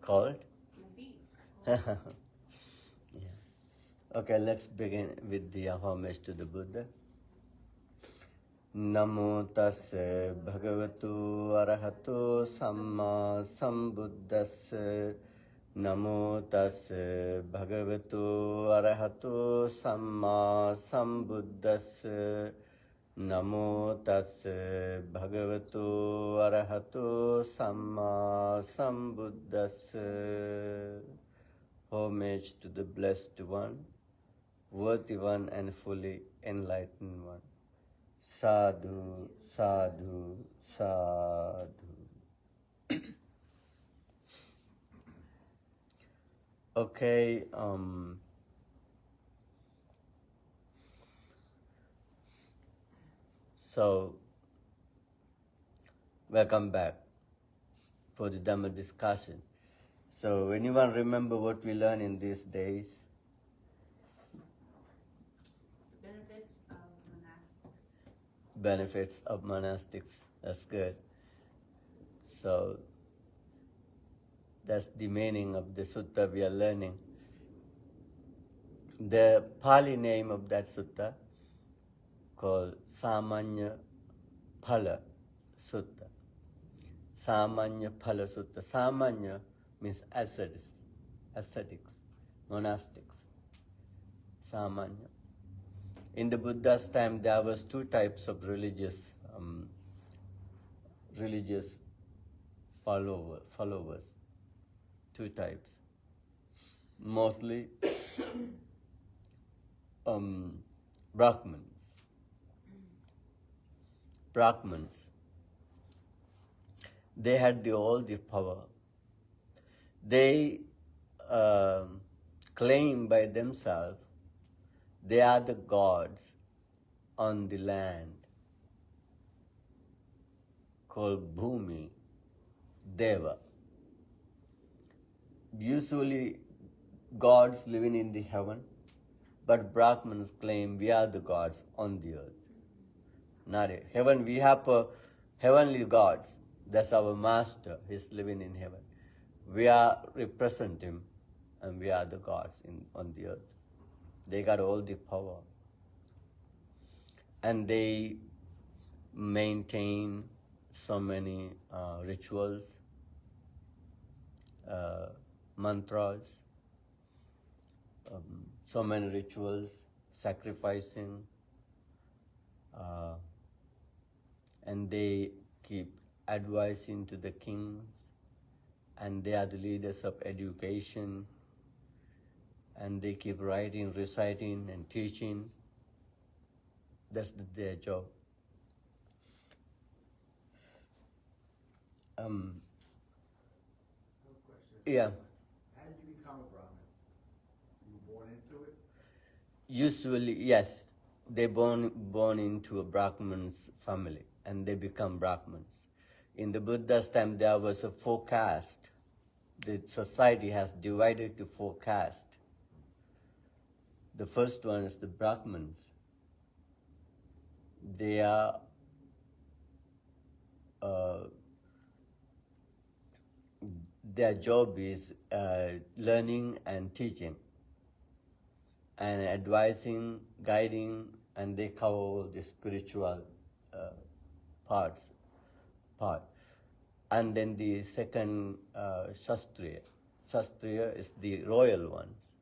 Called? Yeah. Okay, let's begin with the homage to the Buddha. Namo tassa bhagavatu arahato samma sambuddhassa. Namo tassa bhagavatu arahato samma sambuddhassa. Namo tassa bhagavatu arahato samma sambuddhassa. Homage to the Blessed One, worthy one and fully enlightened one. Sadhu, sadhu, sadhu. Okay, so welcome back for the Dhamma discussion. So anyone remember what we learned in these days? Benefits of monastics. Benefits of monastics. That's good. So that's the meaning of the sutta we are learning. The Pali name of that sutta called Samannaphalasutta. Samannaphalasutta. Samanya means ascetics, monastics. Samanya. In the Buddha's time, there was two types of religious followers. Two types. Mostly Brahmins. They had all the power. They claim by themselves they are the gods on the land called Bhumi, Deva. Usually gods living in the heaven, but Brahmins claim we are the gods on the earth. Not heaven, we have heavenly gods. That's our master. He's living in heaven. We are represent him, and we are the gods on the earth. They got all the power. And they maintain so many rituals, mantras, so many rituals, sacrificing, and they keep advising to the kings, and they are the leaders of education, and they keep writing, reciting, and teaching. That's their job. I have a question. Yeah. How did you become a Brahmin? You were born into it? Usually, yes, they born into a Brahmin's family, and they become Brahmins. In the Buddha's time, there was a four caste. The society has divided to four castes. The first one is the Brahmins. They are their job is learning and teaching and advising, guiding, and they cover all the spiritual part. And then the second Shastriya. Shastriya is the royal ones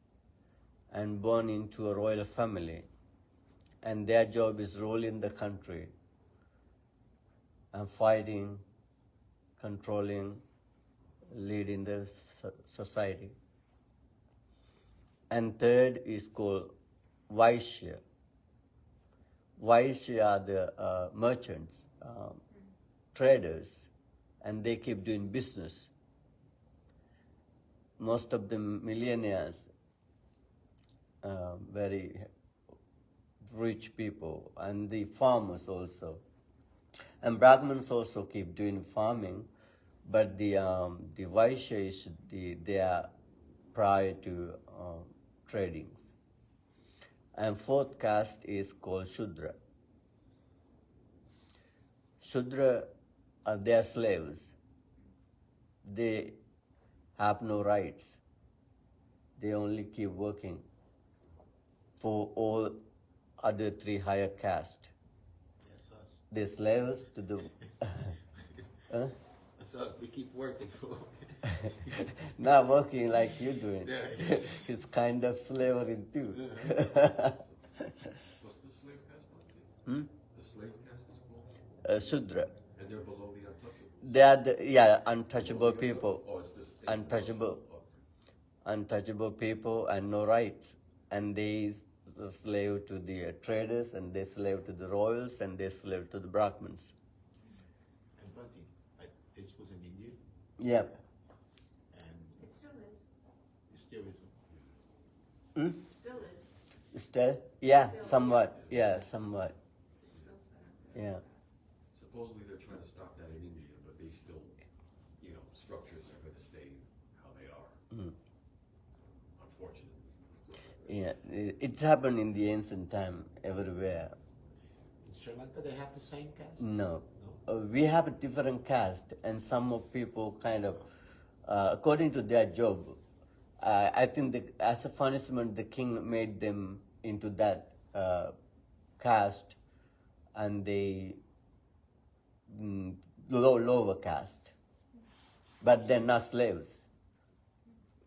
and born into a royal family. And their job is ruling the country and fighting, controlling, leading the society. And third is called Vaishya. Vaishya are the merchants, traders, and they keep doing business. Most of the millionaires, very rich people, and the farmers also. And Brahmins also keep doing farming, but the Vaishyas, they are prior to tradings. And fourth caste is called Shudra. Shudra, they are slaves. They have no rights. They only keep working for all other three higher caste. That's us. They're slaves to the... Huh? That's us. We keep working for. Not working like you're doing. Yeah, yes. It's kind of slavery too. What's the slave caste like? Hmm? The slave caste is called? Shudra. And they're below the untouchable. They are the, untouchable people. Oh, it's this. Untouchable. Okay. Untouchable people and no rights. And they slave to the traders, and they slave to the royals, and they slave to the Brahmins. And Bhante, this was in India, Yeah. and It still is. it still is. Hmm? Still is. Still? Yeah, somewhat. Yeah, somewhat. It's still set up. Yeah. Supposedly they're trying to stop that in India, but they still, structures are going to stay how they are. Mm. Unfortunately. Yeah, it happened in the ancient time everywhere. In Sri Lanka, they have the same caste? No. We have a different caste, and some of people kind of, according to their job, I think as a punishment, the king made them into that caste, and they lower caste. But they're not slaves.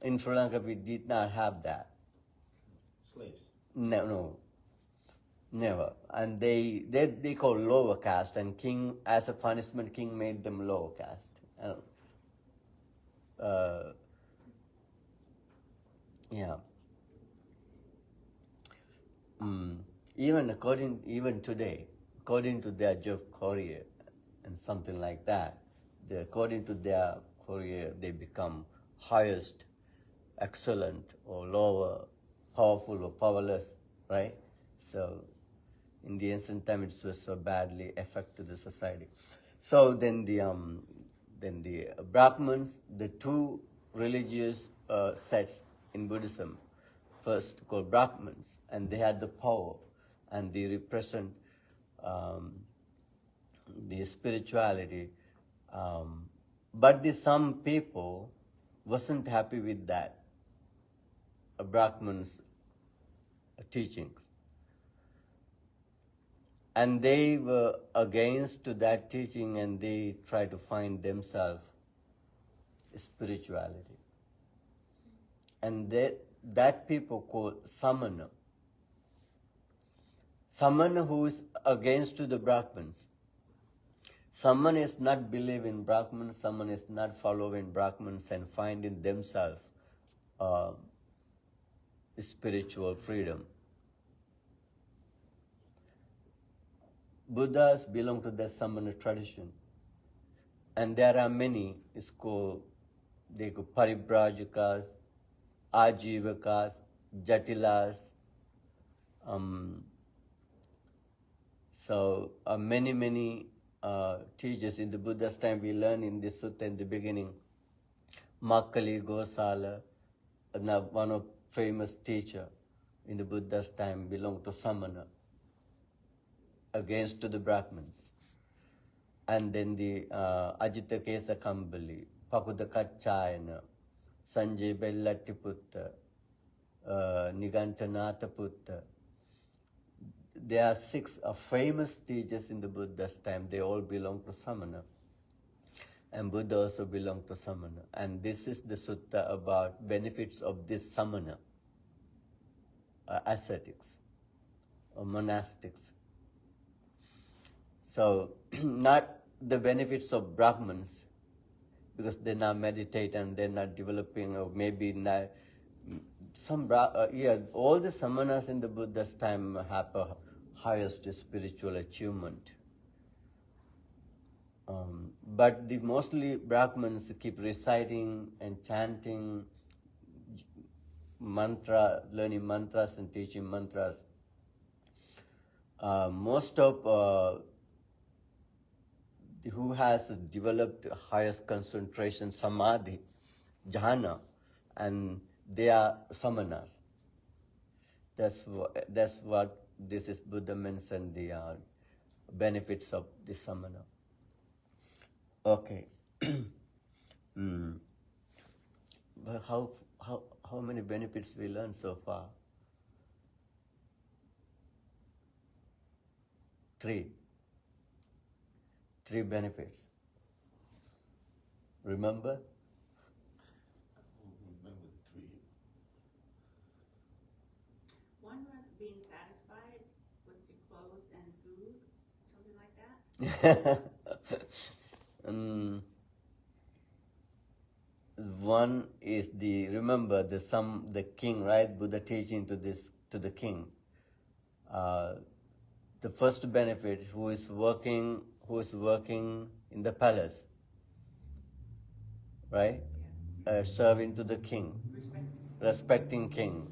In Sri Lanka, we did not have that. Slaves. No, never. And they call lower caste, and king, as a punishment, king made them lower caste. Yeah. Even today, according to their job career and something like that, according to their career, they become highest, excellent, or lower, powerful or powerless, right? So in the ancient time, it was so badly affected the society. So then the Brahmins, the two religious sets in Buddhism, first called Brahmins, and they had the power, and they represent the spirituality. But some people wasn't happy with that, Brahmins' teachings. And they were against to that teaching, and they tried to find themselves spirituality. And that people called Samana. Samana, who is against to the Brahmins. Someone is not believe in Brahmins, someone is not following Brahmins and finding themselves spiritual freedom. Buddhas belong to the Samana tradition. And there are many, it's called, they call Paribrajakas, Ajivakas, Jatilas. Many teachers in the Buddha's time, we learn in this sutta in the beginning. Makkali Gosala, one of famous teacher in the Buddha's time, belonged to Samana, against to the Brahmins. And then the Ajita Kesa Kambali, Pakudakachayana, Sanjay Bellatiputta, Nigantanatha Putta. There are 6 famous teachers in the Buddha's time. They all belong to Samana. And Buddha also belonged to Samana. And this is the sutta about benefits of this Samana, ascetics or monastics. So, not the benefits of Brahmins, because they not meditate and they're not developing, or maybe not. All the Samanas in the Buddha's time have a highest spiritual achievement. But mostly Brahmins keep reciting and chanting learning mantras and teaching mantras. Most of who has developed highest concentration, samadhi, jhana, and they are samanas. That's what this is Buddha mentioned, the benefits of the samana. Okay. Well, how many benefits we learned so far? 3. 3 benefits. Remember? I don't remember the 3. One was being satisfied with your clothes and food, something like that. One is remember the king, right? Buddha teaching to the king. The first benefit, who is working in the palace, right? Serving to the king, respecting king,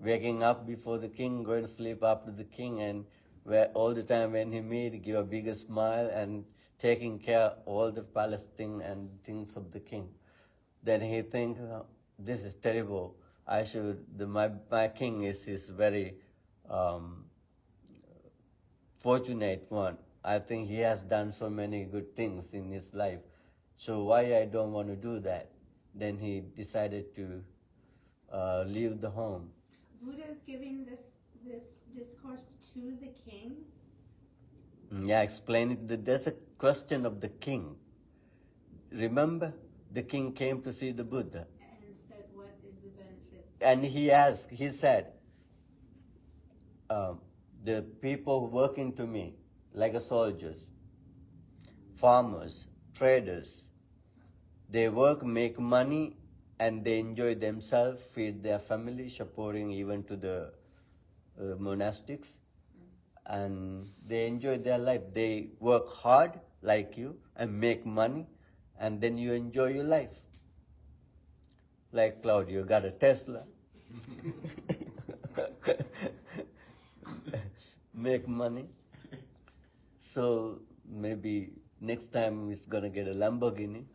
waking up before the king, going to sleep after the king, and where all the time when he meet, give a bigger smile and taking care all the palace thing and things of the king. Then he think, this is terrible. My king is very fortunate one. I think he has done so many good things in his life. So why I don't want to do that? Then he decided to leave the home. Buddha is giving this discourse to the king. Yeah, explain it. There's a question of the king. Remember, the king came to see the Buddha. And said, what is the benefits? And he said, the people working to me, like a soldiers, farmers, traders, they work, make money, and they enjoy themselves, feed their family, supporting even to the monastics, and they enjoy their life. They work hard like you and make money, and then you enjoy your life. Like Claudio got a Tesla. Make money. So maybe next time he's gonna get a Lamborghini.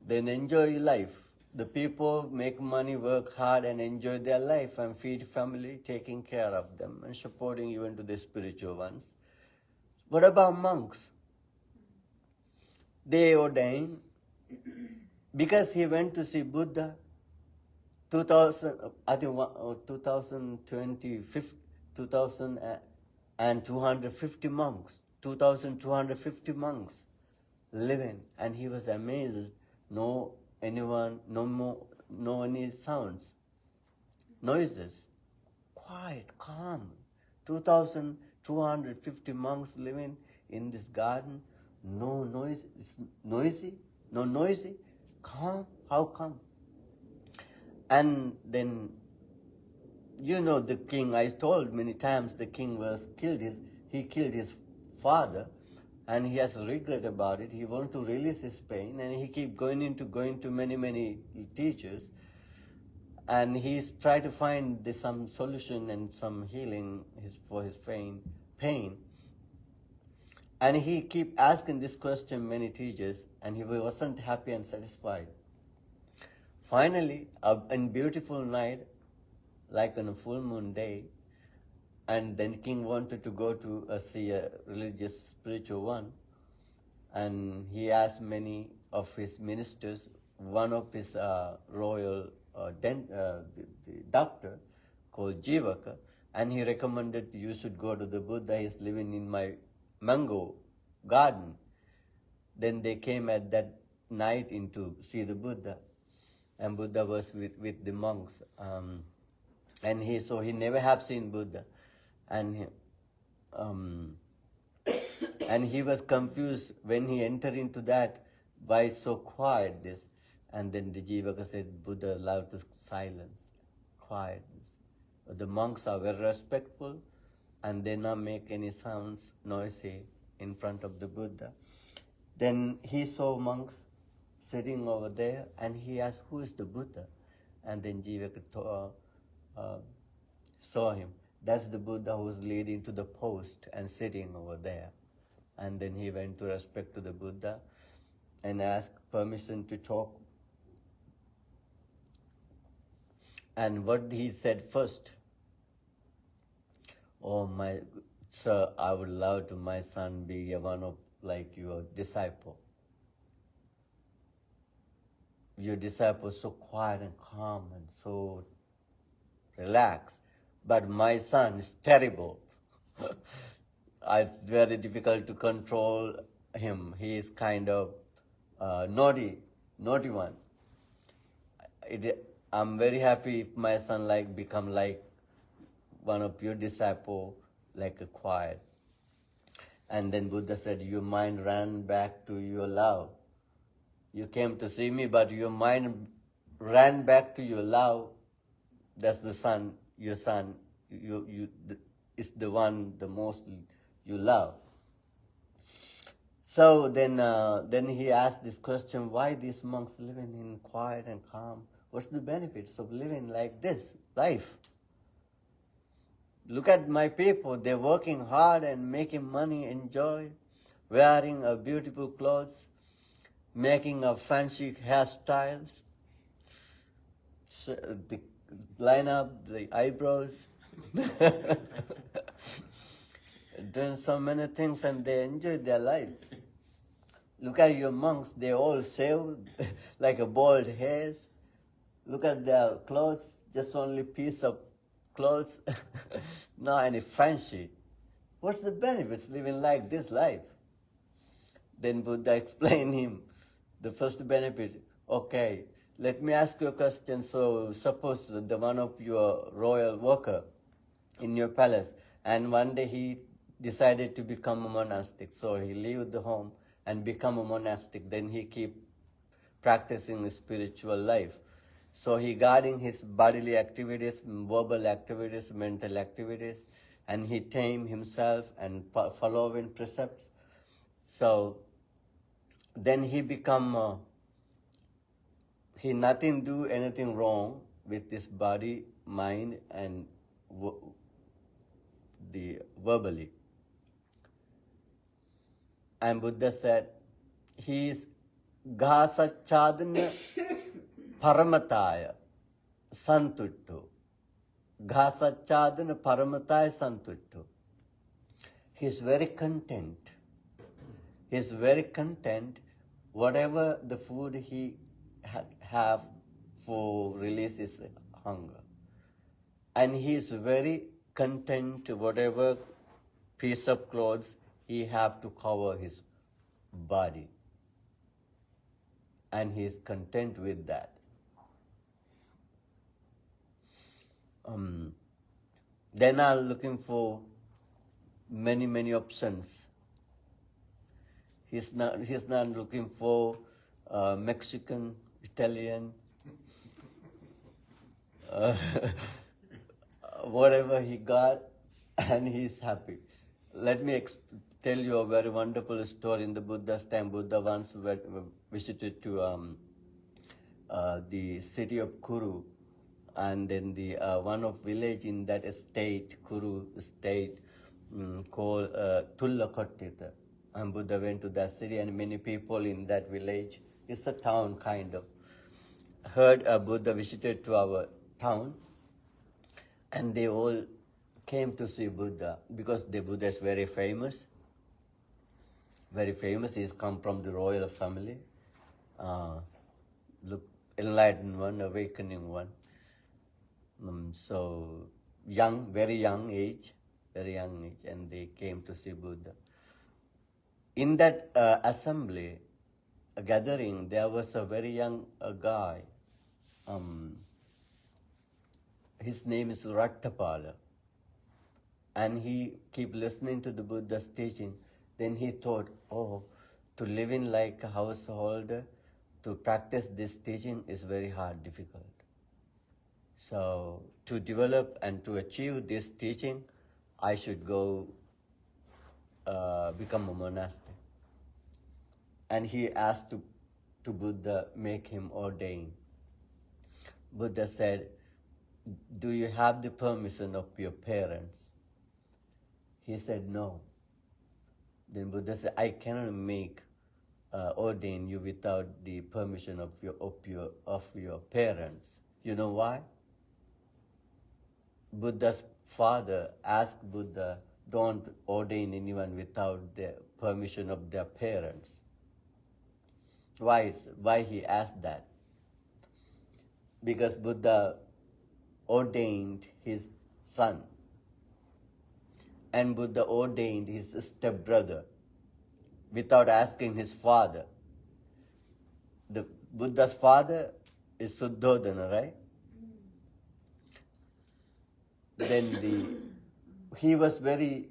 Then enjoy your life. The people make money, work hard, and enjoy their life and feed family, taking care of them and supporting even to the spiritual ones. What about monks? They ordain because he went to see Buddha. 2,250 monks, 2,250 monks living, and he was amazed. No any sounds, noises, quiet, calm. 2,250 monks living in this garden, no noise, no noisy, calm. How come? And then, the king, I told many times the king he killed his father, and he has regret about it. He wants to release his pain, and he keep going to many teachers, and he's trying to find some solution and some healing for his pain. And he keep asking this question many teachers, and he wasn't happy and satisfied. Finally, in beautiful night, like on a full moon day, and then king wanted to go to see a religious spiritual one, and he asked many of his ministers, one of his royal the doctor called Jivaka, and he recommended you should go to the Buddha. He's living in my mango garden. Then they came at that night in to see the Buddha, and Buddha was with the monks, and he never have seen Buddha, and he was confused when he entered into that. Why so quiet this? And then the Jivaka said, Buddha allowed to silence, quietness. The monks are very respectful, and they not make any sounds noisy in front of the Buddha. Then he saw monks sitting over there, and he asked, who is the Buddha? And then Jivaka saw him. That's the Buddha who's leading to the post and sitting over there. And then he went to respect to the Buddha and asked permission to talk. And what he said first, oh my sir, I would love to my son be one of like your disciple. your disciple so quiet and calm and so relaxed, but my son is terrible. It's very difficult to control him. He is kind of naughty one. I'm very happy if my son become like one of your disciple, like a quiet. And then Buddha said, your mind ran back to your love. You came to see me, but your mind ran back to your love. That's the son, your son. Is the one the most you love. So then he asked this question: why these monks living in quiet and calm? What's the benefits of living like this life? Look at my people; they're working hard and making money, enjoy, wearing beautiful clothes, making fancy hairstyles, the line up the eyebrows, doing so many things, and they enjoy their life. Look at your monks; they all shaved like a bald hairs. Look at their clothes; just only piece of clothes, not any fancy. What's the benefits living like this life? Then Buddha explained him the first benefit. Okay, let me ask you a question. So suppose the one of your royal worker in your palace, and one day he decided to become a monastic. So he left the home and become a monastic. Then he keep practicing spiritual life. So he guarding his bodily activities, verbal activities, mental activities, and he tame himself and following precepts. So then he become, he nothing do anything wrong with this body, mind, and the verbally. And Buddha said, he is ghasachadana paramataya santutto. Ghasachadana paramataya santutto. He is very content. He is very content whatever the food he have for release his hunger. And he is very content whatever piece of clothes he have to cover his body. And he is content with that. Then are looking for many options. He's not looking for Mexican, Italian, whatever he got, and he's happy. Let me tell you a very wonderful story. In the Buddha's time, Buddha once visited to the city of Kuru, and then the one of village in that state, Kuru state, called Tullakottita. And Buddha went to that city, and many people in that village, it's a town kind of, heard Buddha visited to our town, and they all came to see Buddha because the Buddha is very famous. Very famous. He's come from the royal family. Look, enlightened one, awakening one. So young, very young age, and they came to see Buddha. In that assembly, a gathering, there was a very young guy. His name is Rattapala. And he keep listening to the Buddha's teaching. Then he thought, oh, to live in like a householder, to practice this teaching is very hard, difficult. So to develop and to achieve this teaching, I should go become a monastic. And he asked to Buddha make him ordain. Buddha said, do you have the permission of your parents? He said, no. Then Buddha said, I cannot make ordain you without the permission of your parents. You know why? Buddha's father asked Buddha, don't ordain anyone without the permission of their parents. Why he asked that? because Buddha ordained his son, and Buddha ordained his stepbrother without asking his father. The Buddha's father is Suddhodana, right? Then he was very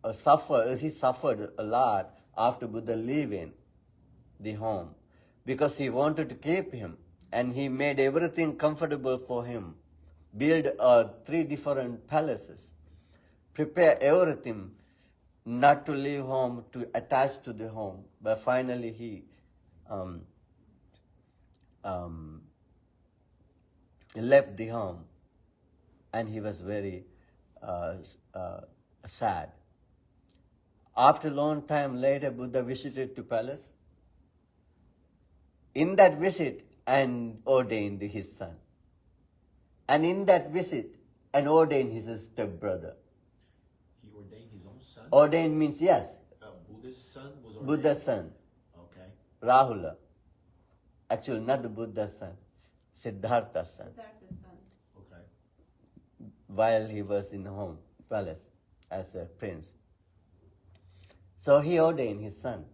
he suffered a lot after Buddha leaving the home, because he wanted to keep him, and he made everything comfortable for him, build 3 different palaces, prepare everything, not to leave home, to attach to the home. But finally he left the home, and he was very sad. After a long time later, Buddha visited to palace. In that visit, and ordained his son. And in that visit, and ordained his stepbrother. He ordained his own son? Ordained means, yes, Buddha's son was ordained? Buddha's son, Okay. Rahula. Actually, not the Buddha's son, Siddhartha's son, Siddhartha's son. Okay. while he was in the home, palace, as a prince. So he ordained his son,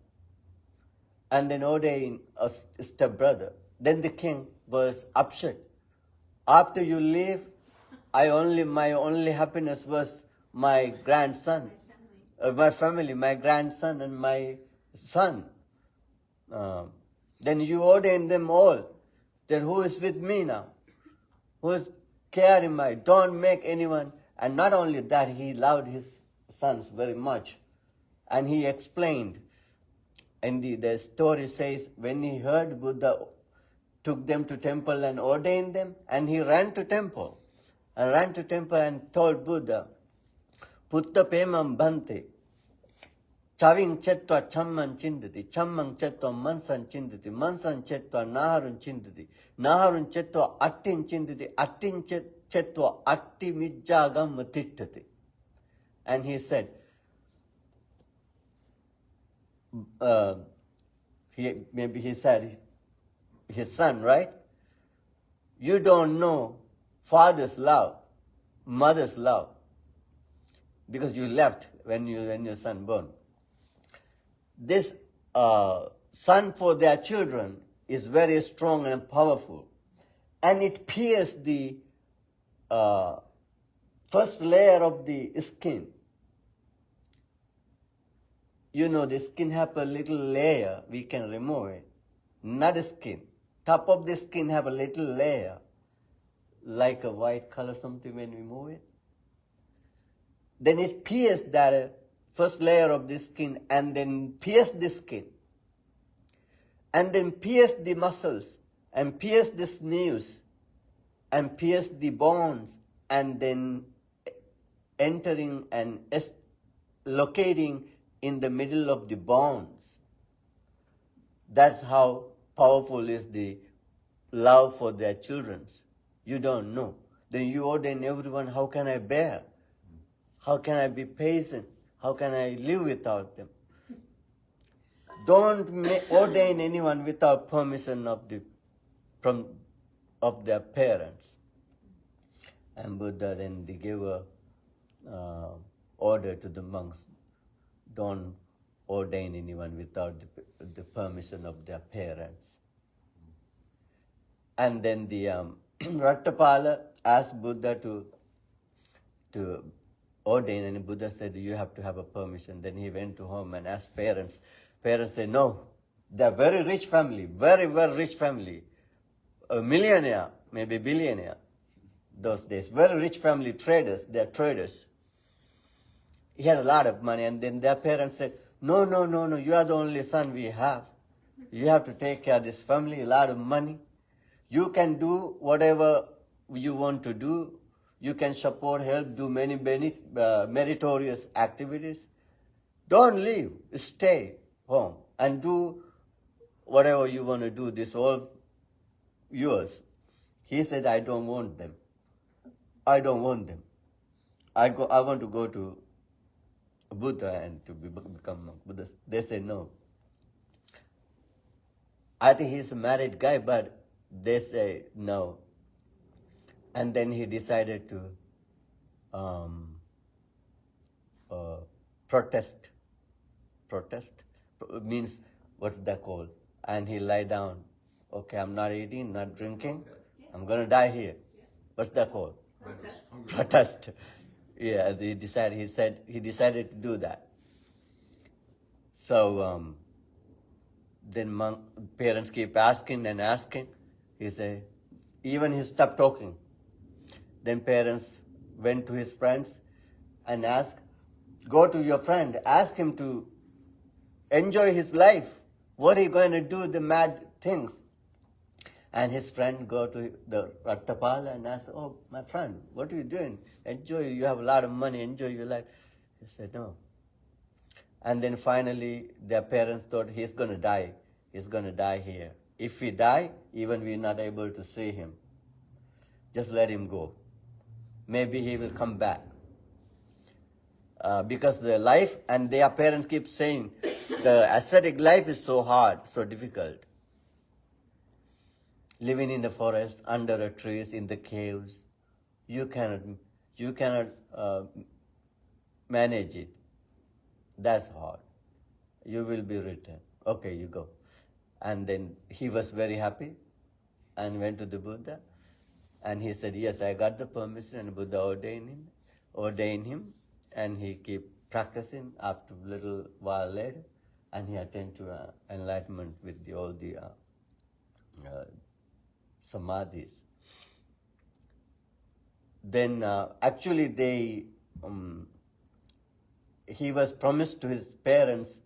and then ordained a stepbrother. Then the king was upset. After you leave, my only happiness was my grandson, my family, my grandson and my son. Then you ordain them all. Then who is with me now? Who is caring my? Don't make anyone. And not only that, he loved his sons very much. And he explained, and the story says, when he heard Buddha took them to temple and ordained them, and he ran to temple and told Buddha, Putta pemam bhante, chaving chetva chamman chindati, chamman chetva mansan chindati, mansan chetva naharun chindati, naharun chetva attin chindati, attin chetva atti mijjagam tittati. And he said, he said, his son, right? You don't know father's love, mother's love, because you left when your son born. This son for their children is very strong and powerful, and it pierced the first layer of the skin. You know, the skin have a little layer, we can remove it. Not the skin. Top of the skin have a little layer, like a white color something when we move it. Then it pierced that first layer of the skin, and then pierced the skin. And then pierced the muscles, and pierced the sinews, and pierced the bones, and then entering and locating in the middle of the bones. That's how powerful is the love for their children. You don't know. Then you ordain everyone, how can I bear? How can I be patient? How can I live without them? Don't ordain anyone without permission of their parents. And Buddha then gave a order to the monks, don't ordain anyone without the permission of their parents. And then the Rattapala asked Buddha to ordain, and Buddha said, you have to have a permission. Then he went to home and asked parents. Parents said, no, they're very rich family, very, very rich family. A millionaire, maybe billionaire those days. Very rich family, traders, they're traders. He had a lot of money, and then their parents said, no, you are the only son we have. You have to take care of this family, a lot of money. You can do whatever you want to do. You can support, help, do many meritorious activities. Don't leave, stay home and do whatever you want to do. This is all yours. He said, I don't want them. I want to go to Buddha and to become monk. Buddha, they say no. I think he's a married guy, but They say no. And then he decided to protest. Protest means, what's that called? And he lie down. Okay, I'm not eating, not drinking. I'm going to die here. What's that called? Protest. Yeah, he decided to do that. So then parents keep asking and asking. He said, even he stopped talking. Then parents went to his friends and asked, go to your friend, ask him to enjoy his life. What are you going to do, the mad things? And his friend go to the Rattapala and ask, oh, my friend, what are you doing? Enjoy, you have a lot of money, enjoy your life. He said, no. And then finally, their parents thought he's going to die. He's going to die here. If he die, even we're not able to see him. Just let him go. Maybe he will come back. Because the life, and their parents keep saying, the ascetic life is so hard, so difficult. Living in the forest, under the trees, in the caves, you cannot manage it. That's hard. You will be returned. Okay, you go. And then he was very happy and went to the Buddha. And he said, yes, I got the permission, and Buddha ordained him. And he kept practicing after a little while later. And he attained to enlightenment with all the samadhis. Then actually he was promised to his parents.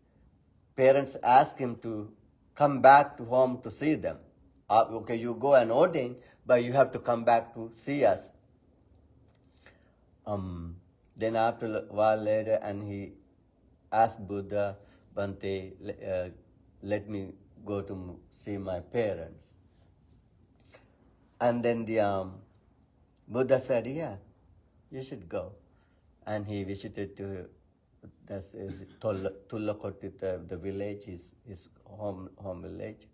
Parents asked him to come back to home to see them. Okay, you go and ordain, but you have to come back to see us. Then after a while later, and he asked Buddha, Bhante, let me go to see my parents. And then the Buddha said, yeah, you should go. And he visited to Tullakotita, the village, his home village.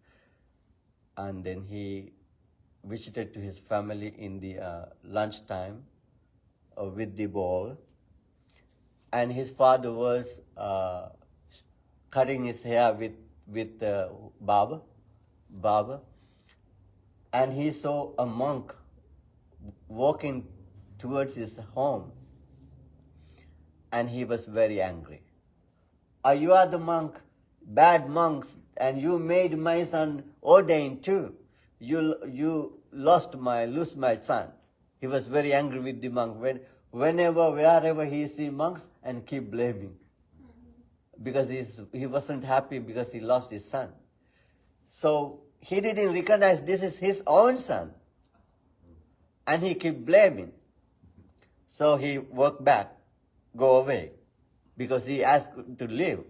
And then he visited to his family in the lunchtime with the bowl. And his father was cutting his hair with barber. And he saw a monk walking towards his home. And he was very angry. You are the monk, bad monks, and you made my son ordained too. You lose my son. He was very angry with the monk. Wherever he see monks, and keep blaming. Because he wasn't happy because he lost his son. So he didn't recognize this is his own son. And he kept blaming. So he walked back, go away. Because he asked to leave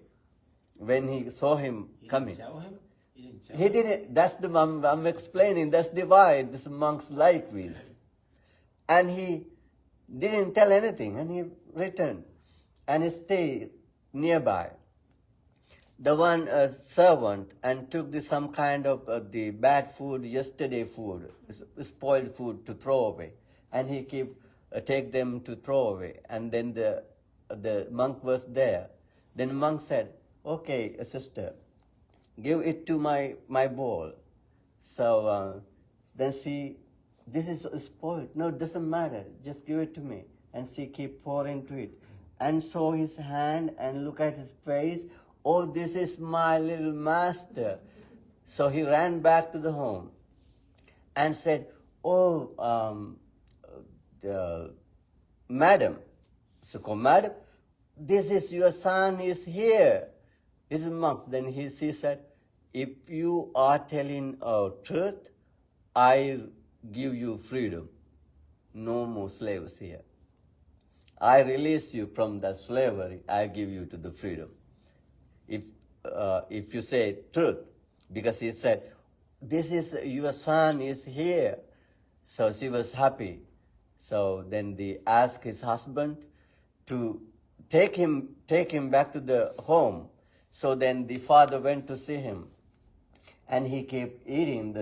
when he saw him coming. Tell him? He didn't. That's the I'm explaining. That's the why this monk's life is. And he didn't tell anything, and he returned, and he stayed nearby. The one servant and took some kind of the bad food, yesterday food, spoiled food to throw away, and he take them to throw away. And then the monk was there. Then the monk said, "Okay, sister, give it to my bowl." So then this is spoiled. No, it doesn't matter. Just give it to me. And she keep pouring to it. And saw his hand and look at his face. Oh, this is my little master. So he ran back to the home and said, "Oh, madam." So, "Madam, this is your son is here." He's a monk. Then she said, "If you are telling truth, I give you freedom. No more slaves here. I release you from that slavery. I give you to the freedom. If you say truth," because he said, "This is your son is here." So she was happy. So then they asked his husband to take him back to the home. So then the father went to see him, and he kept eating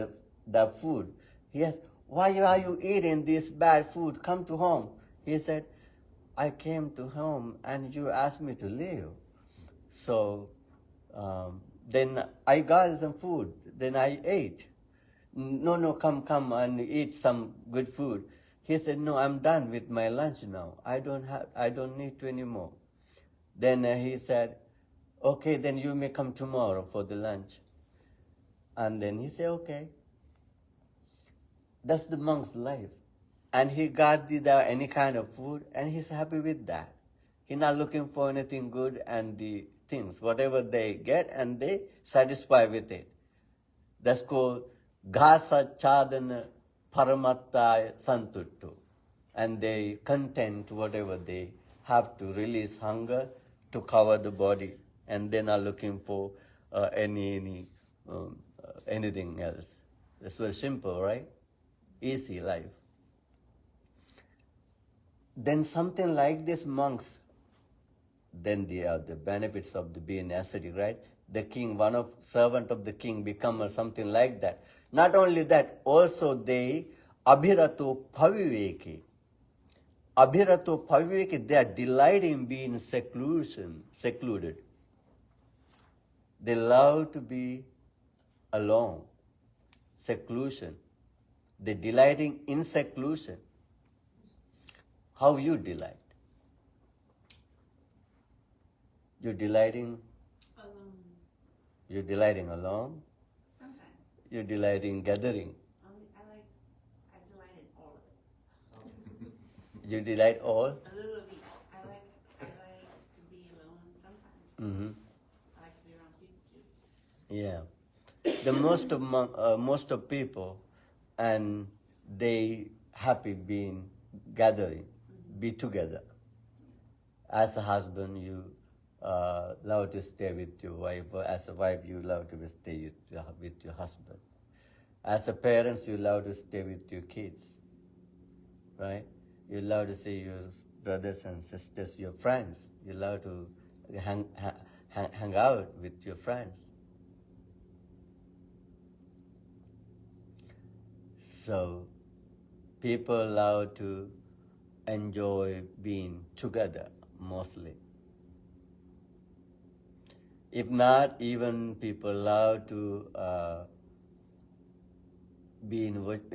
the food. He asked, why are you eating this bad food? Come to home. He said, I came to home and you asked me to leave. So then I got some food. Then I ate. No, come and eat some good food. He said, no, I'm done with my lunch now. I don't need to anymore. Then he said, okay, then you may come tomorrow for the lunch. And then he said, okay. That's the monk's life. And he got any kind of food, and he's happy with that. He's not looking for anything good and the things. Whatever they get, and they satisfy with it. That's called Ghasa Chadana Paramatta Santuttu. And they content whatever they have to release hunger to cover the body, and they're not looking for anything else. That's very simple, right? Easy life. Then something like this monks, then the benefits of the being ascetic, right? The king, one of servant of the king become something like that. Not only that, also they abhirato paviveki. Abhirato paviveki, they are delighting in being secluded. They love to be alone, seclusion. They delighting in seclusion. How you delight? You're delighting Alone. You're delighting alone. Sometimes. You're delighting gathering. I delight in all of it. You delight all. A little of each. I like to be alone sometimes. Mm-hmm. I like to be around people too. Yeah. The most of people, and they happy being gathering, be together. As a husband, you love to stay with your wife. As a wife, you love to stay with your husband. As a parents, you love to stay with your kids, right? You love to see your brothers and sisters, your friends. You love to hang out with your friends. So people love to enjoy being together mostly. If not, even people love to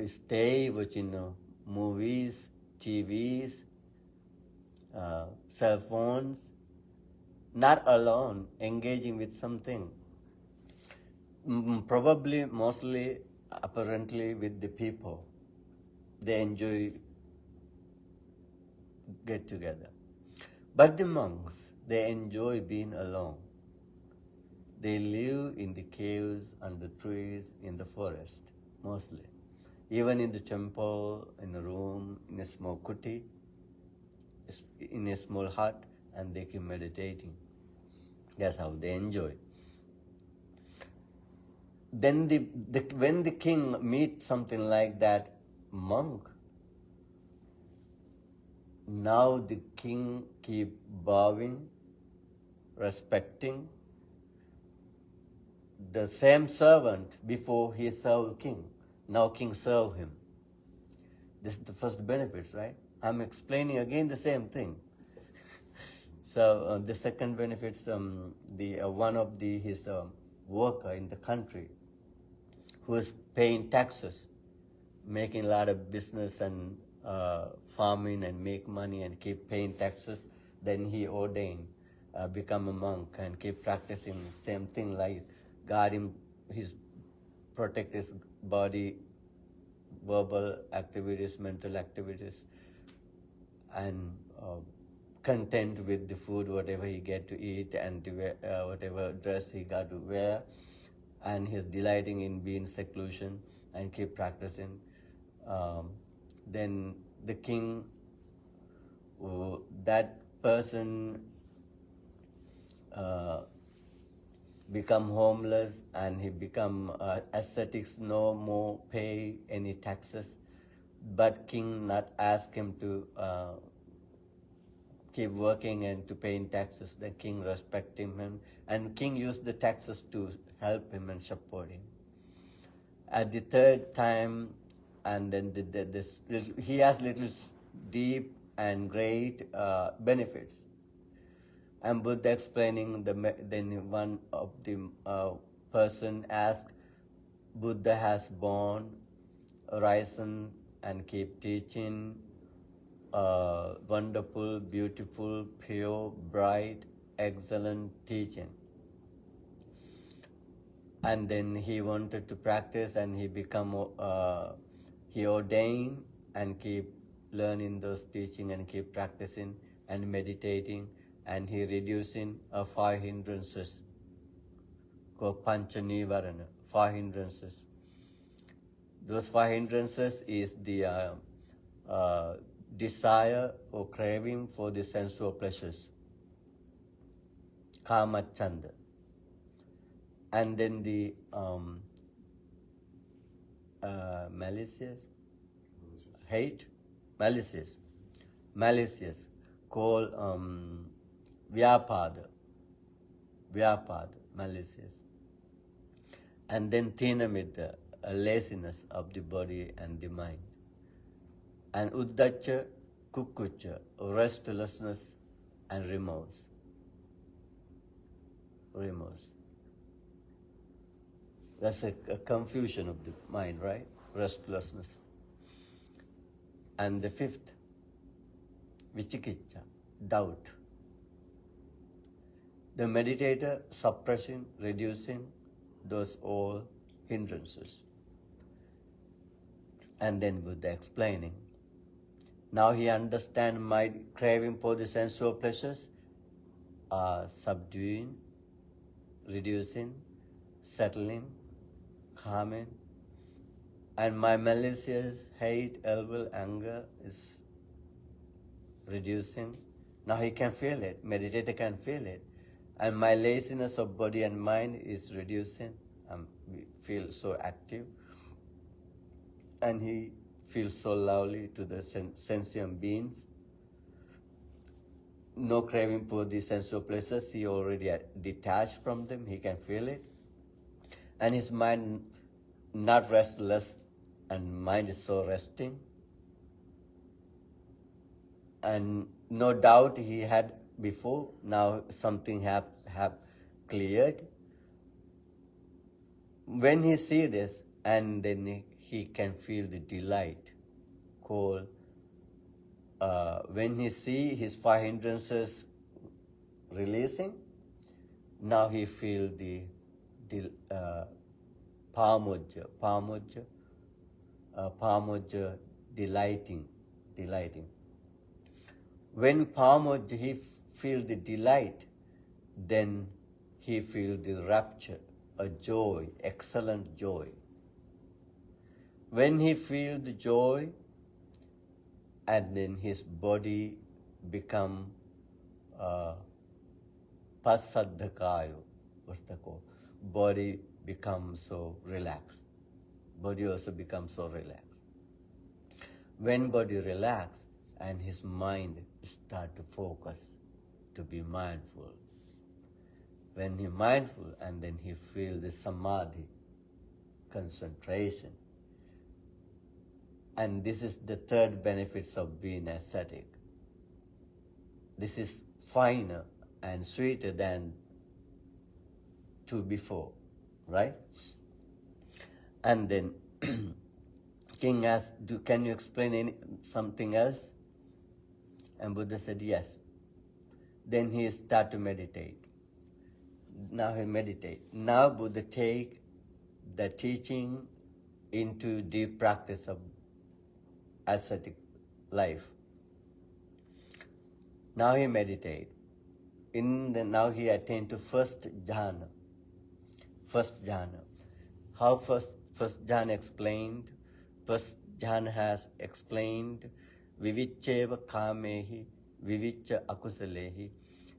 stay watching movies, TVs, cell phones, not alone, engaging with something. Probably, mostly, apparently with the people. They enjoy get together. But the monks, they enjoy being alone. They live in the caves, under trees, in the forest, mostly. Even in the temple, in a room, in a small kuti, in a small hut, and they keep meditating. That's how they enjoy. Then when the king meets something like that monk, now the king keep bowing, respecting the same servant before he served king. Now king serve him. This is the first benefits, right? I'm explaining again the same thing. So the second benefits, one of his worker in the country who is paying taxes, making a lot of business and farming and make money and keep paying taxes, then he ordained, become a monk and keep practicing same thing, like guard him, protect his body, verbal activities, mental activities, and content with the food, whatever he get to eat, and to wear, whatever dress he got to wear, and he's delighting in being seclusion and keep practicing. Then the king, that person become homeless, and he become ascetics, no more pay any taxes. But king not ask him to keep working and to paying taxes. The king respect him, and king used the taxes to help him and support him. At the third time, and then he has little deep and great benefits. And Buddha explaining then one of the person asked, Buddha has born, risen, and keep teaching wonderful, beautiful, pure, bright, excellent teaching. And then he wanted to practice, and he ordained and keep learning those teaching and keep practicing and meditating, and he reducing 5 hindrances called pancha nivarana, 5 hindrances. Those 5 hindrances is the desire or craving for the sensual pleasures, kama chanda. And then the malicious, hate, malicious, called vyapada, malicious. And then tinamidda, laziness of the body and the mind. And uddacha, kukucha, restlessness and remorse. That's a confusion of the mind, right? Restlessness. And the 5th, vichikicca, doubt. The meditator suppressing, reducing those all hindrances. And then Buddha explaining. Now he understands my craving for the sensual pleasures are subduing, reducing, settling, calming, and my malicious hate, evil, anger is reducing. Now he can feel it, meditator can feel it. And my laziness of body and mind is reducing. We feel so active. And he feels so lovely to the sentient beings. No craving for the sensual pleasures, he already detached from them, he can feel it. And his mind not restless, and mind is so resting. And no doubt he had before, now something have cleared. When he see this, and then he can feel the delight called, when he see his 5 hindrances releasing, now he feel the pamujja, delighting. When pamujja, he feel the delight, then he feel the rapture, a joy, excellent joy. When he feel the joy, and then his body become pasaddhakayo, what's that called? Body becomes so relaxed. Body also becomes so relaxed. When body relax, and his mind start to focus, to be mindful. When he mindful, and then he feel the samadhi, concentration. And this is the 3rd benefits of being ascetic. This is finer and sweeter than 2 before, right? And then King asked, can you explain something else? And Buddha said, yes. Then he start to meditate. Now he meditate. Now Buddha take the teaching into deep practice of ascetic life. Now he meditate. Now he attained to 1st jhana. 1st jhana. How first jhana explained? 1st jhana has explained vivicceva kamehi, vivicca akusalehi,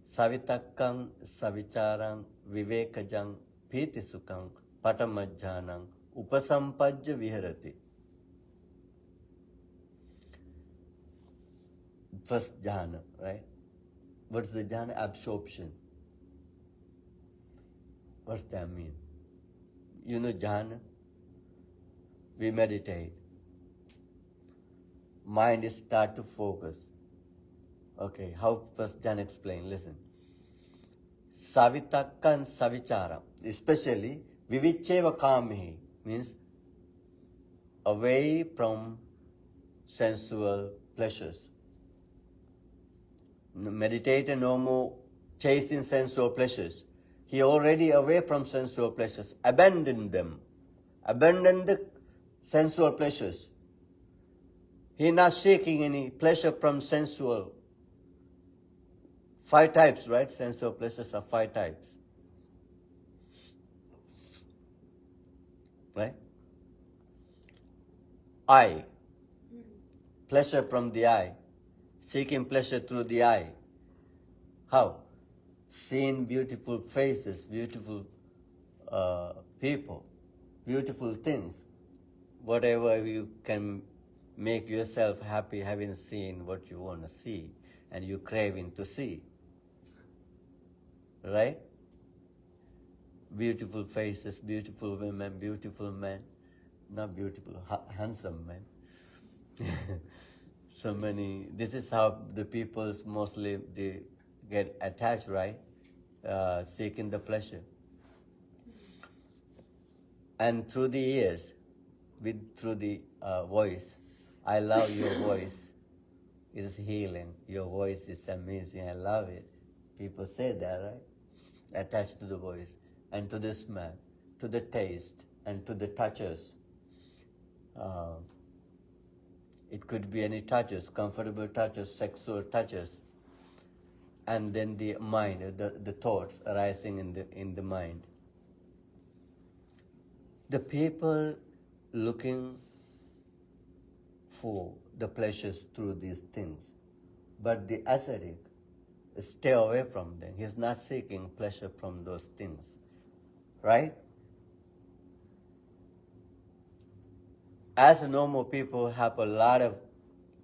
savitakkam savicharam vivekajam pītisukam patamajjanam upasampajja viharati. 1st jhana, right? What's the jhana? Absorption. What's that mean? You know jhana? we meditate. Mind is start to focus. Okay, how first Jan explained, listen. Savitakkan savicharam, especially vivicheva kamehi, means away from sensual pleasures. Meditator no more chasing sensual pleasures. He already away from sensual pleasures. Abandon them. Abandon the sensual pleasures. He not seeking any pleasure from sensual. 5 types, right? Sensual pleasures are 5 types. Right? Eye. Pleasure from the eye. Seeking pleasure through the eye. How? Seeing beautiful faces, beautiful people, beautiful things. Whatever you can make yourself happy having seen what you want to see and you craving to see. Right? Beautiful faces, beautiful women, beautiful men. Not beautiful, handsome men. So many, this is how the peoples mostly, they get attached, right? Seeking the pleasure. And through the ears, through the voice, I love your voice. It's healing. Your voice is amazing. I love it. People say that, right? Attached to the voice and to the smell, to the taste, and to the touches. It could be any touches, comfortable touches, sexual touches, and then the mind, the thoughts arising in the mind. The people looking for the pleasures through these things, but the ascetic stay away from them. He's not seeking pleasure from those things, right? As normal people have a lot of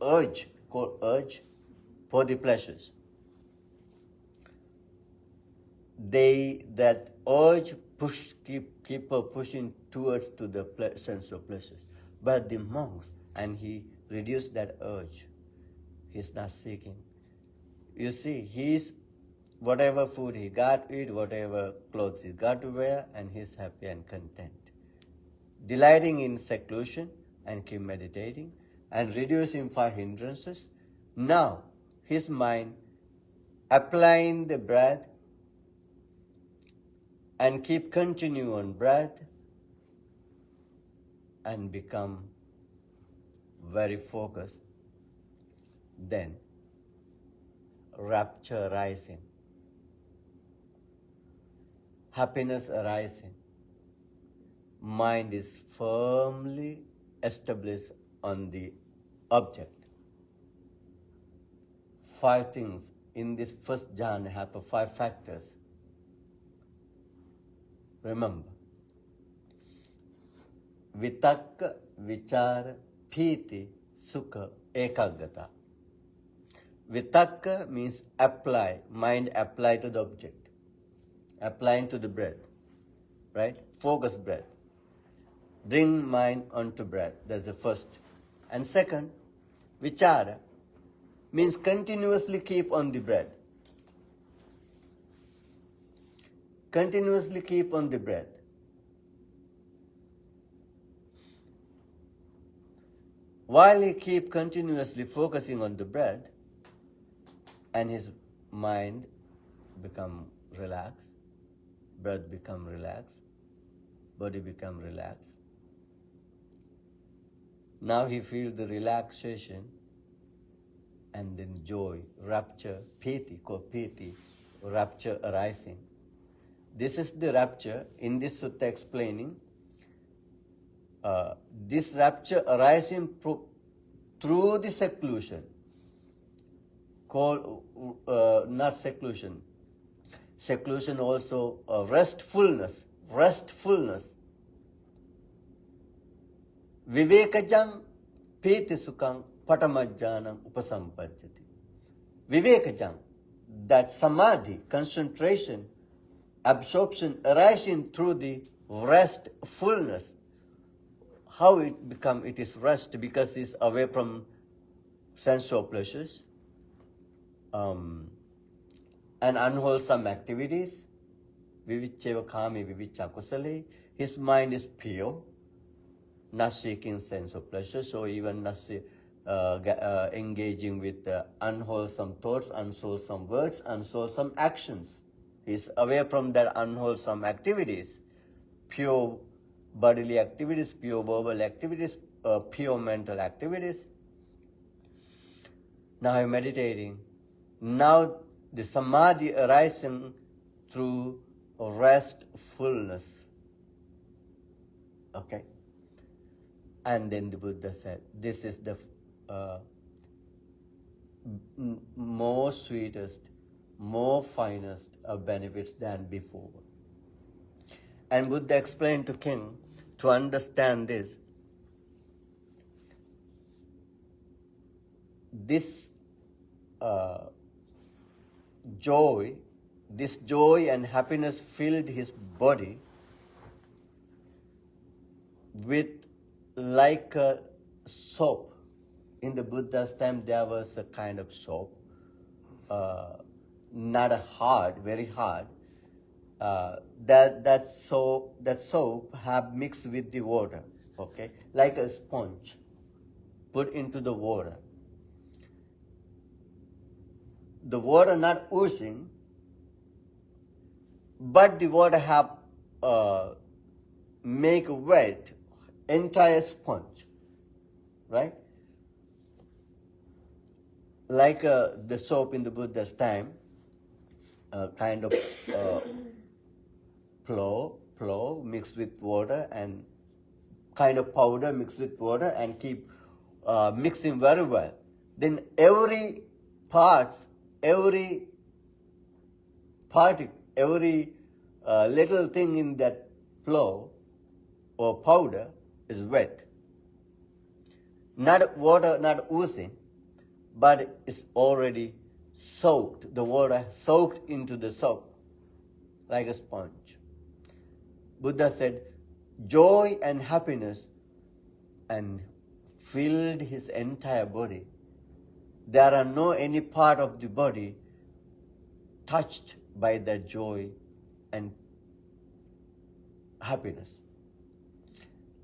urge, called urge, for the pleasures. That urge keep pushing towards to the sense of pleasures. But the monks, and he reduced that urge. He's not seeking. You see, he's whatever food he got to eat, whatever clothes he got to wear, and he's happy and content. Delighting in seclusion and keep meditating and reducing 5 hindrances. Now, his mind applying the breath and keep continue on breath and become very focused. Then, rapture arising, happiness arising, mind is firmly established on the object. 5 things in this first jhana happen, 5 factors. Remember, vitakka, vichara, piti, sukha, ekaggata. Vitakka means apply, mind apply to the object, applying to the breath, right? Focus breath. Bring mind onto breath, that's the first. And second, vichara means continuously keep on the breath. Continuously keep on the breath. While he keep continuously focusing on the breath, and his mind become relaxed, breath become relaxed, body become relaxed. Now he feels the relaxation and then joy, rapture, piti, called piti, rapture arising. This is the rapture in this sutta explaining. This rapture arising through the seclusion, called not seclusion. Seclusion also restfulness. Vivekajam piti sukham patamajjanam upasampajjati. Vivekajam, that samadhi, concentration, absorption arising through the restfulness. how it is rest, because it's away from sensual pleasures and unwholesome activities. Vivicheva kami vivicha kusale. His mind is pure, not seeking sense of pleasure, so even not engaging with unwholesome thoughts, unwholesome words, unwholesome actions. He's away from their unwholesome activities, pure bodily activities, pure verbal activities, pure mental activities. Now I'm meditating. Now the samadhi arising through restfulness. Okay? And then the Buddha said, this is the more sweetest, more finest of benefits than before. And Buddha explained to king, to understand this joy and happiness filled his body with like a soap. In the Buddha's time, there was a kind of soap, not a hard, very hard. That soap have mixed with the water, okay, like a sponge, put into the water. The water not oozing, but the water have make wet entire sponge, right? Like the soap in the Buddha's time, kind of flow mixed with water and kind of powder mixed with water and keep mixing very well. Then every parts, every particle, every little thing in that flow or powder is wet. Not water, not oozing, but it's already soaked. The water soaked into the soap like a sponge. Buddha said, joy and happiness and filled his entire body. There are no any part of the body touched by that joy and happiness.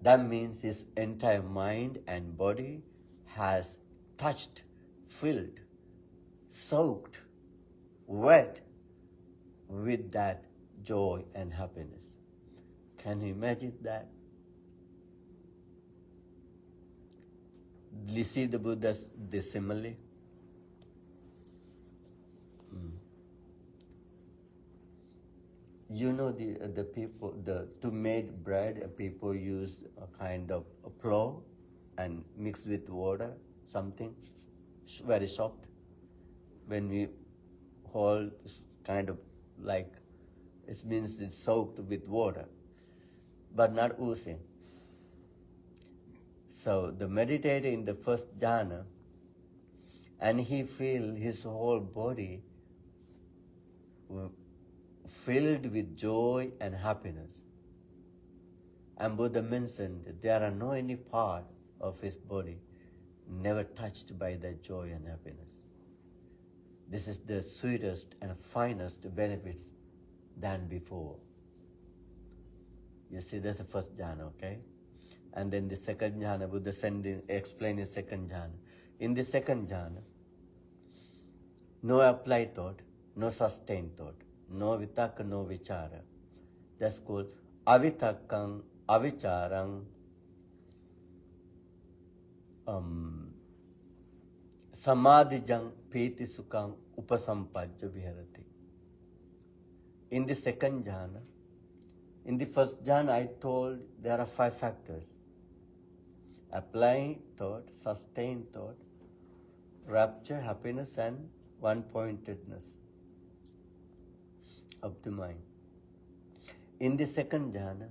That means his entire mind and body has touched, filled, soaked, wet with that joy and happiness. Can you imagine that? Do you see the Buddha's the simile? You know the people to make bread, people use a kind of a flour and mix with water, something very soft. When we hold kind of like, it means it's soaked with water, but not oozing. So the meditator in the first jhana, and he feel his whole body filled with joy and happiness. And Buddha mentioned that there are no any part of his body never touched by that joy and happiness. This is the sweetest and finest benefits than before. You see, that's the first jhana, okay? And then the second jhana, Buddha explained the second jhana. In the second jhana, no applied thought, no sustained thought, no vitakka, no vichara. That's called avitakkam, avicharang, samadhijang piti sukham upasampajya viharati. In the second jhana, in the first jhana I told there are 5 factors. Applying thought, sustained thought, rapture, happiness and one-pointedness of the mind. In the second jhana,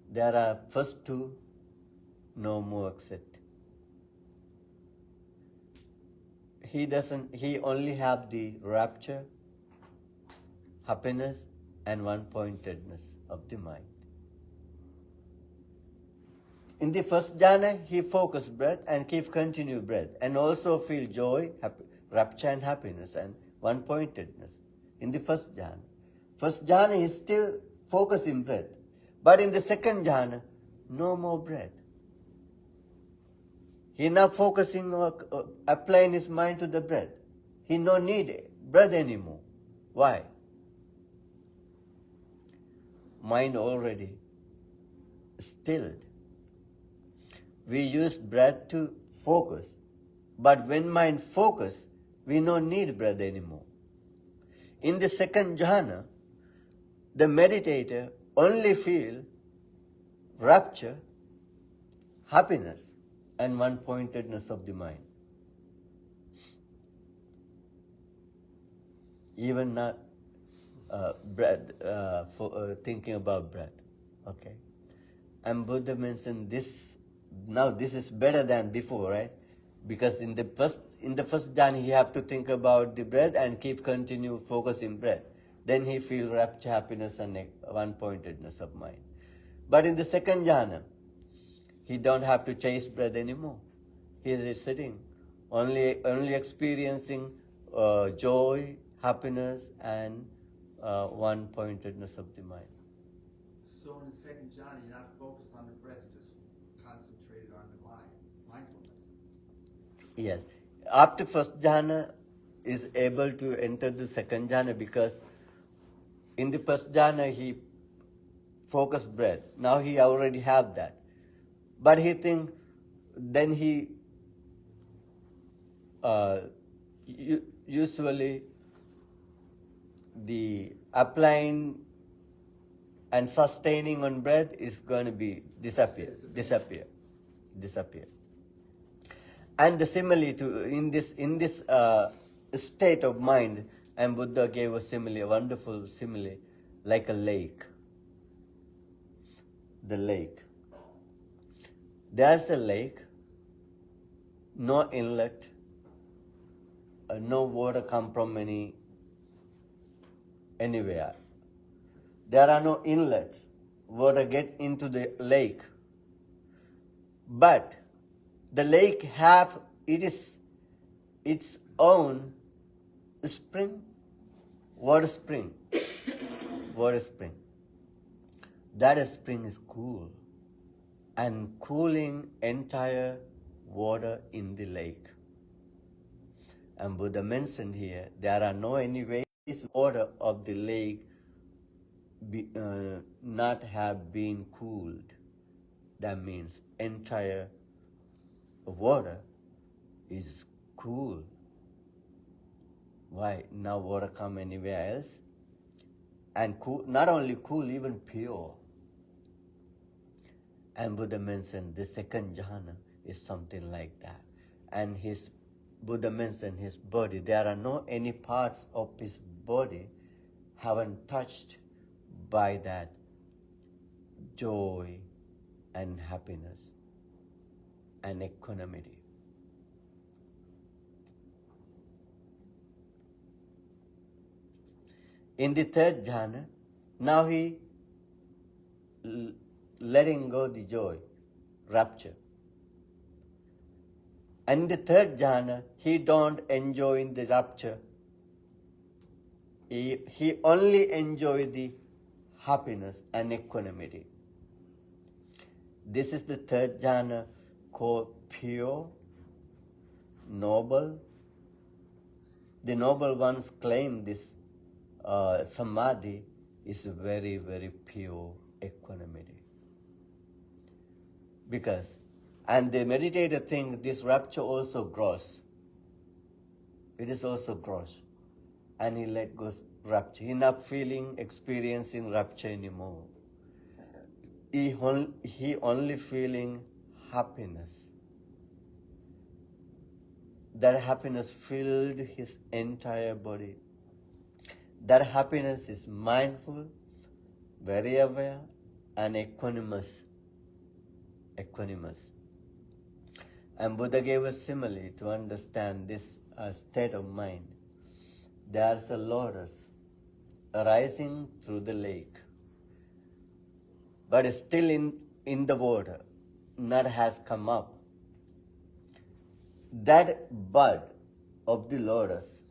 there are first 2, no more except. He only have the rapture, happiness and one-pointedness of the mind. In the first jhana, he focus breath and keep continue breath and also feel joy, rapture and happiness and one-pointedness. In the first jhana. First jhana is still focusing breath. But in the second jhana, no more breath. He now focusing on applying his mind to the breath. He no need breath anymore. Why? Mind already stilled. We use breath to focus. But when mind focus, we don't need breath anymore. In the second jhana, the meditator only feel rapture, happiness, and one-pointedness of the mind. Even not thinking about breath. Okay. And Buddha mentioned this. Now this is better than before, right? Because in the first jhana he have to think about the breath and keep continue focusing breath. Then he feel rapture, happiness, and one-pointedness of mind. But in the second jhana, he don't have to chase breath anymore. He is sitting, only experiencing joy, happiness, and one-pointedness of the mind. So in the second jhana, you're not focused on the breath, you're just concentrated on the mind, mindfulness. Yes. After first jhana is able to enter the second jhana because in the first jhana he focused breath. Now he already have that. But he think, then he usually the applying and sustaining on breath is going to be disappear. And the simile to in this state of mind, and Buddha gave a simile, a wonderful simile, like a lake. The lake. There's a lake, no inlet, no water come from anywhere. There are no inlets, water get into the lake. But the lake have its own spring, water spring. That spring is cool and cooling entire water in the lake. And Buddha mentioned here, there are no any ways water of the lake not have been cooled. That means entire water is cool. Why? Now water come anywhere else? And cool, not only cool, even pure. And Buddha mentioned the second jhana is something like that. And Buddha mentioned his body. There are no any parts of his body haven't touched by that joy and happiness and equanimity. In the third jhana, now he letting go the joy, rapture. And in the third jhana, he don't enjoy the rapture. He only enjoy the happiness and equanimity. This is the third jhana called pure, noble. The noble ones claim this samadhi is very, very pure equanimity. And the meditator think this rapture also grows. It is also gross. And he let go rapture. He not experiencing rapture anymore. He only feeling happiness. That happiness filled his entire body. That happiness is mindful, very aware, and equanimous. And Buddha gave a simile to understand this state of mind. There's a lotus arising through the lake, but still in the water, nut has come up, that bud of the lotus,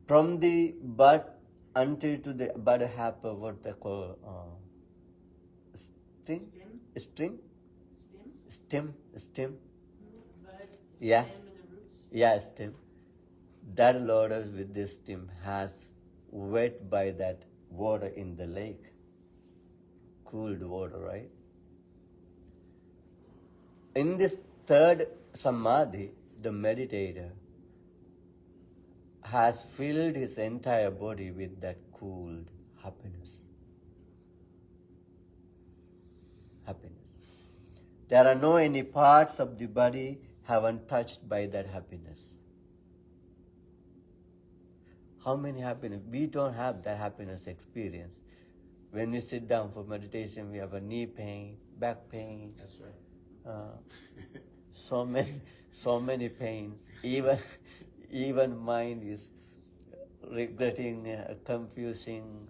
from the bud until to the bud have what they call string, Stem? stem, Bud, yeah, stem and the roots? yeah, stem. That lotus with this stem has wet by that water in the lake, cooled water, right? In this third samadhi, the meditator has filled his entire body with that cooled happiness. Happiness. There are no any parts of the body haven't touched by that happiness. How many happiness? We don't have that happiness experience. When we sit down for meditation, we have a knee pain, back pain, That's right. so many pains. Even mind is regretting, confusing,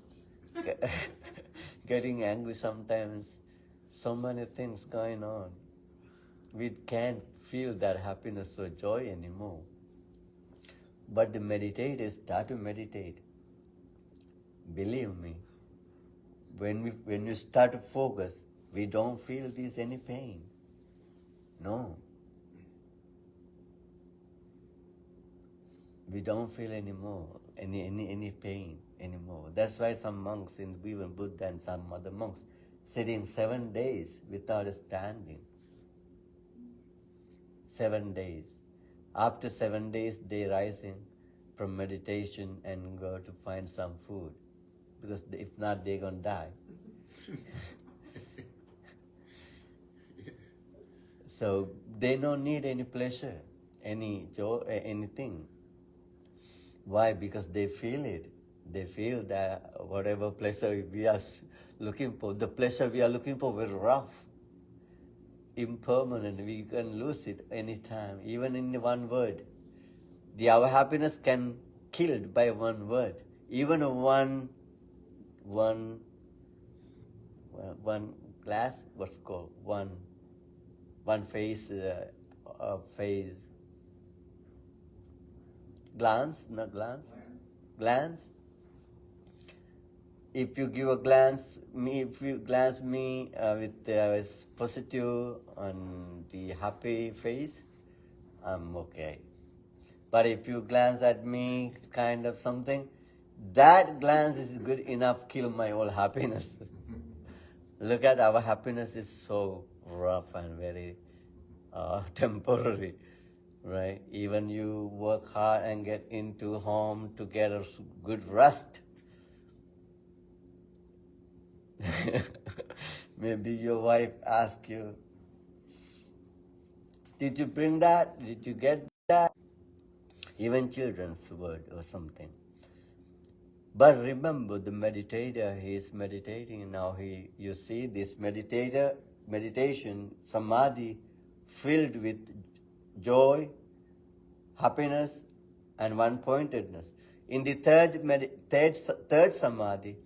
getting angry sometimes. So many things going on. We can't feel that happiness or joy anymore. But the meditators start to meditate. Believe me, when you start to focus, we don't feel this any pain. No. We don't feel any pain anymore. That's why some monks, even Buddha and some other monks, sitting 7 days without standing. 7 days. After 7 days, they rising from meditation and go to find some food, because if not, they're gonna die. So they don't need any pleasure, any joy, anything. Why? Because they feel it. They feel that whatever pleasure we are looking for, the pleasure we are looking for, very rough, impermanent. We can lose it anytime, even in one word. Our happiness can killed by one word. Even one glass, what's called one face, glance, not glance, glance. If you give a glance me, if you glance me with positive and the happy face, I'm okay. But if you glance at me kind of something, that glance is good enough kill my whole happiness. Look at our happiness is so rough and very temporary, right? Even you work hard and get into home to get a good rest. Maybe your wife asks you, did you bring that? Did you get that? Even children's word or something. But remember, the meditator, he is meditating now. You see this meditation, samadhi, filled with joy, happiness, and one-pointedness. In the third samadhi,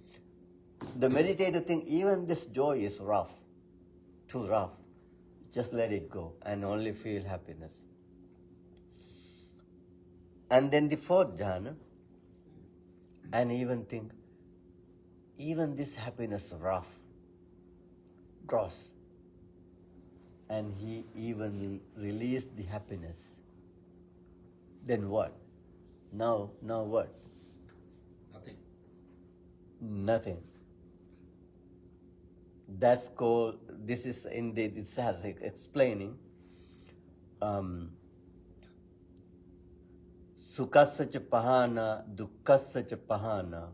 the meditator thinks even this joy is rough, too rough. Just let it go and only feel happiness. And then the fourth jhana, and even think, even this happiness rough, gross. And he even released the happiness. Then what? Now what? Nothing. Nothing. That's called, this is indeed, it has explaining, sukassa ca pahana, dukkassa ca pahana,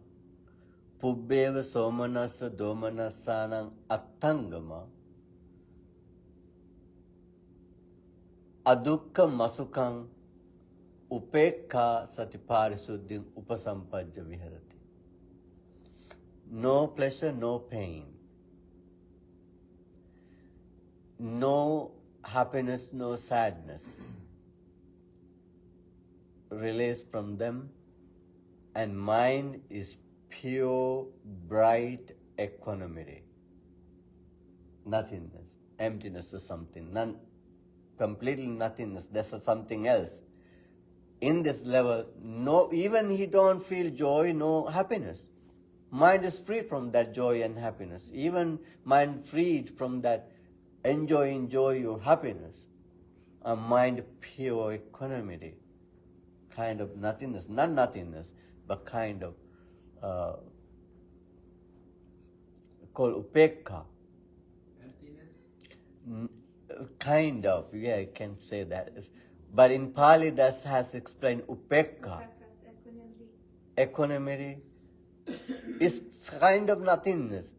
pubbeva somanassa domanassanang attangama, adukka masukang upekha satiparisuddhin upasampajja viharati. No pleasure, no pain. No happiness, no sadness. Release from them, and mind is pure, bright equanimity. Nothingness. emptiness or something. None, completely nothingness. That's something else. In this level, no, even he don't feel joy, no happiness. Mind is free from that joy and happiness. Even mind freed from that enjoying joy or happiness. A mind pure equanimity, kind of nothingness, not nothingness, but kind of called upekha. Emptiness? Kind of, yeah, I can say that. But in Pali, that has explained upekha. Equanimity is kind of nothingness.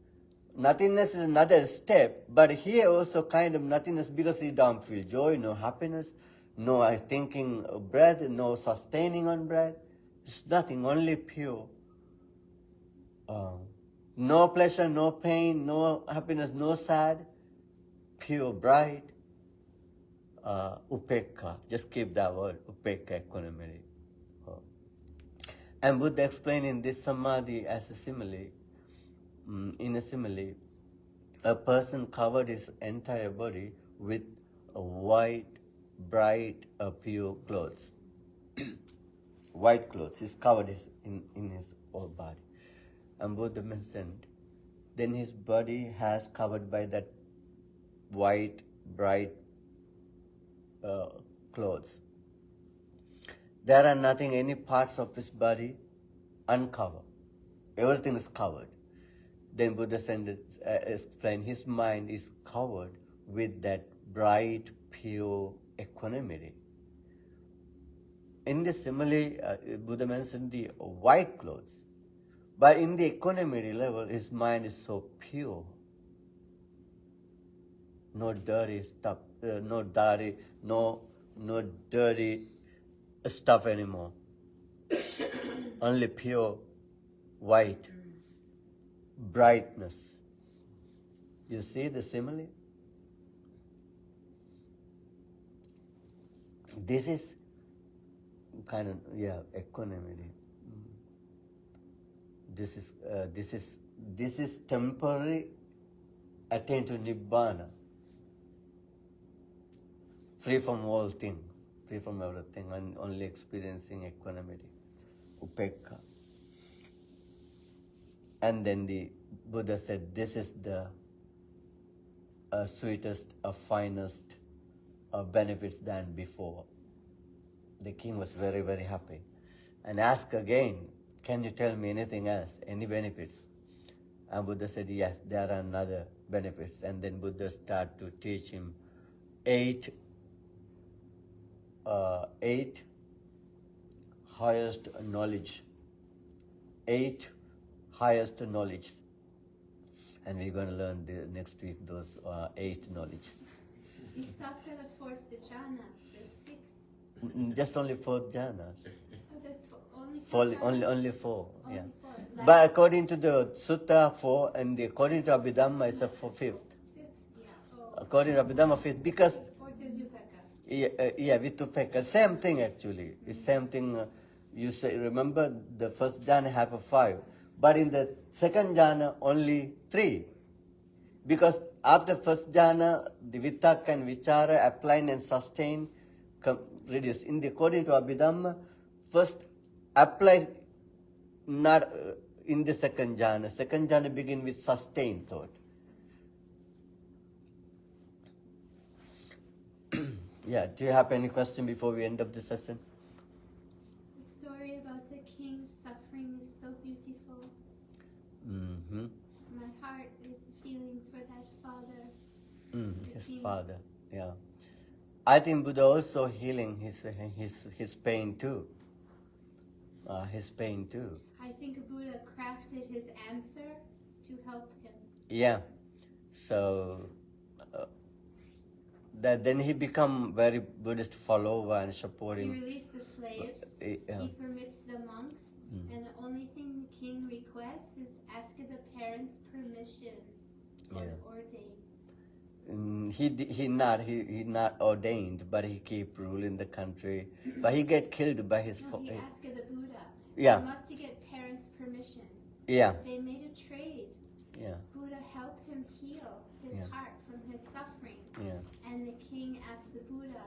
Nothingness is another step, but here also kind of nothingness because you don't feel joy, no happiness, no thinking of breath, no sustaining on breath. It's nothing, only pure. No pleasure, no pain, no happiness, no sad, pure, bright. Upekha, just keep that word, upekha, equanimity. And Buddha explained in this samadhi as a simile, in a simile, a person covered his entire body with a white, bright, pure clothes. White clothes, he's covered in his whole body. And Buddha mentioned, then his body has covered by that white, bright clothes. There are nothing, any parts of his body uncovered. Everything is covered. Then Buddha explained his mind is covered with that bright, pure equanimity. In the simile, Buddha mentioned the white clothes. But in the equanimity level, his mind is so pure. No dirty stuff, no dirty stuff anymore. Only pure white brightness. You see the simile? This is kind of equanimity. This is temporary attain to nibbana, free from all things, free from everything, and only experiencing equanimity, upekha. And then the Buddha said, this is the sweetest, finest benefits than before. The king was very, very happy. And asked again, can you tell me anything else, any benefits? And Buddha said, yes, there are other benefits. And then Buddha started to teach him eight highest knowledge. 8 highest knowledge. And we're going to learn next week those 8 knowledge. You stopped at a fourth jhana. There's 6. Just only 4 jhanas. Oh, there's only 4 jhanas? Only 4, Only yeah. 4. But according to the Sutta 4 and according to Abhidhamma it's a 5th. 5th, yeah. Oh. According to Abhidhamma 5th because 4th is upekha. with upekha, same thing actually. It's same thing. You say, remember the first jhana have a 5, but in the second jhana only 3, because after first jhana the vitakka and vichara applying and sustain reduce. In the according to Abhidhamma, first apply not in the second jhana. Second jhana begin with sustained thought. Yeah, do you have any question before we end up the session? The story about the king's suffering is so beautiful. Mm-hmm. My heart is feeling for that father. His king. father, yeah. I think Buddha also healing his pain too. His pain too. I think Buddha crafted his answer to help him. Yeah. So then he become very Buddhist follower and He supporting. released the slaves. Yeah. He permits the monks. And the only thing the king requests is ask the parents' permission for Yeah. ordain. He not ordained, but he keep ruling the country. But he get killed by his. No, he asked the Buddha. Yeah. He must get parents' permission. Yeah. They made a trade. Yeah. Buddha help him heal his Yeah. heart from his suffering. Yeah. And the king asked the Buddha,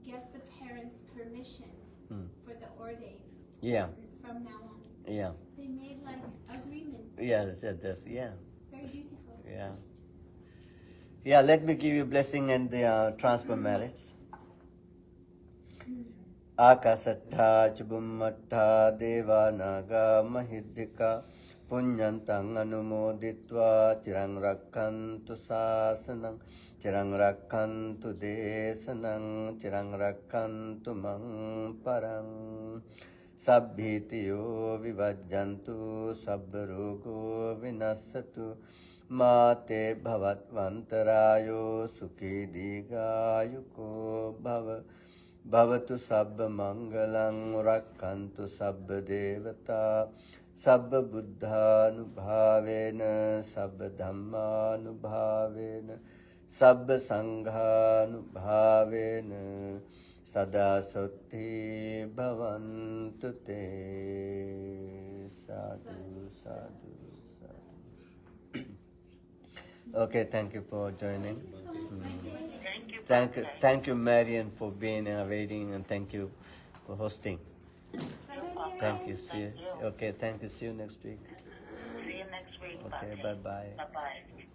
get the parents' permission Mm. for the ordain Yeah. from now on. Yeah. They made like agreements. Yeah. That's yeah. Very beautiful. Yeah. Yeah. Let me give you blessing and the transfer merits. Akasattha chubummattha deva naga mahiddhika punyantang anumoditva chirang rakkantu sasanang chirang rakkantu desanang chirang rakkantu mang parang sabbhitiyo vivajjantu sabbarogo vinassatu mate bhavatvantarayo sukhi digayuko bhava Bhavatu sabba mangalang rakkantu sabba devata sabba buddhanubhavena sabba dhammanubhavena sabba sanghanubhavena sada sotti bhavantu te sadhu sadhu sadhu. Okay, thank you for joining. Thank you, Marian, for being waiting, and thank you for hosting. Thank you. See you. Okay, thank you. See you next week. See you next week. Okay, Bhante. bye-bye. Bye-bye.